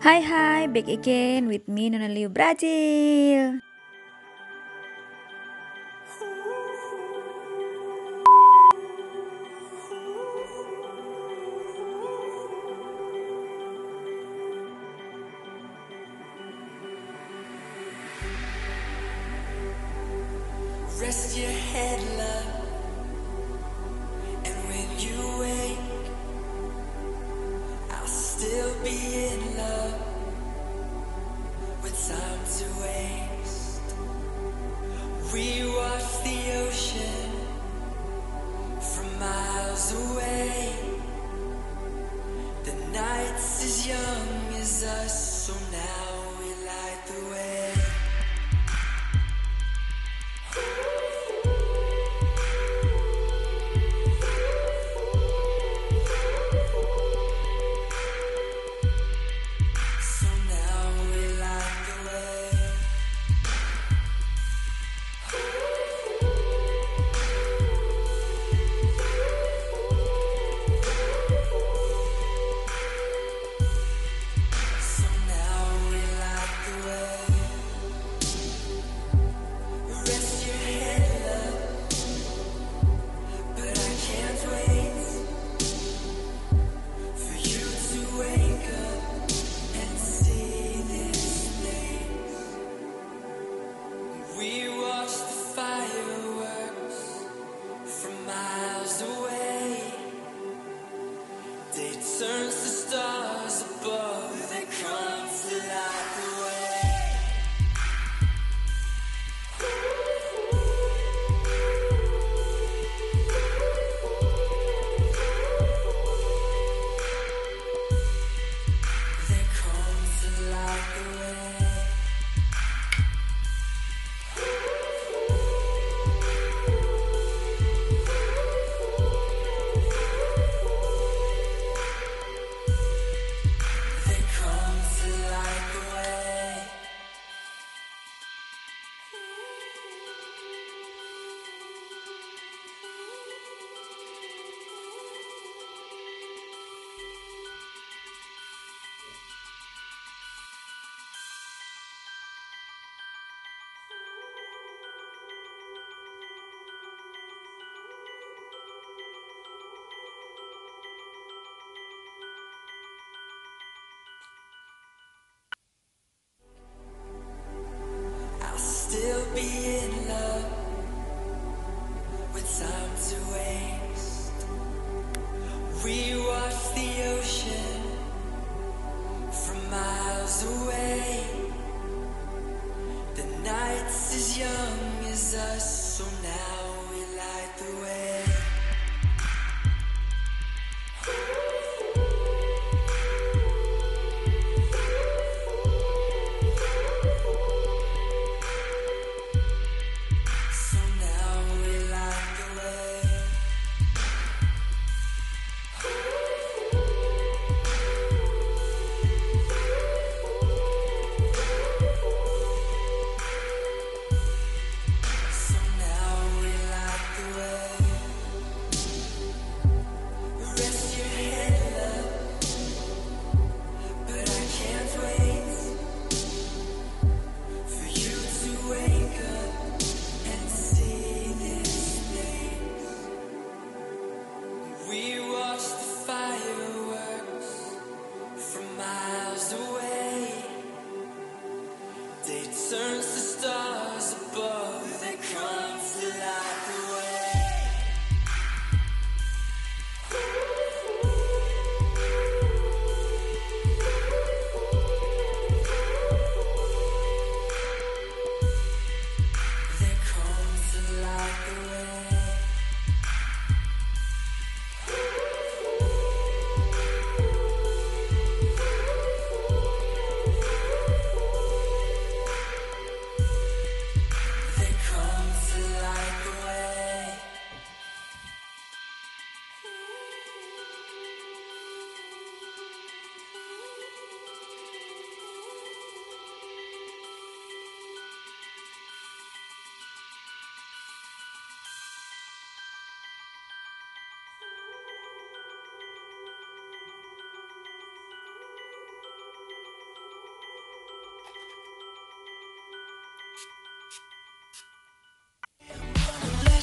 Hai hai, back again with me Nona Liu Brazil. Rest your head, love, and when you wake, I'll still be in love with time to waste. We watch the ocean from miles away. The night's as young as us, so now we light the way. So now we light the way. So now we light the way. Rest your head, love, but I can't wait for you to wake up and see this place. We watch the fireworks from miles away. They turn to stars above. They come to light the way. They come to light the way. They come to light the way. I'll still be in love with time to waste. We watch the ocean from miles away. The night's as young as us, so now we light the way. So now we light the way. So now we light the way. Rest your head, love, but I can't wait for you to wake up and see this place. We watch the fireworks from miles away. They turn to stars above. They come to light the way. They come to light the way.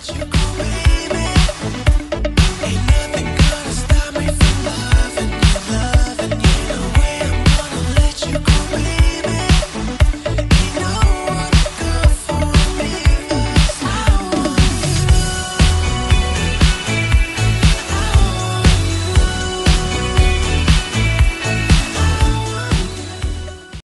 let you go, baby. Ain't nothing gonna stop me from loving you, loving you. No way I'm gonna let you go, baby.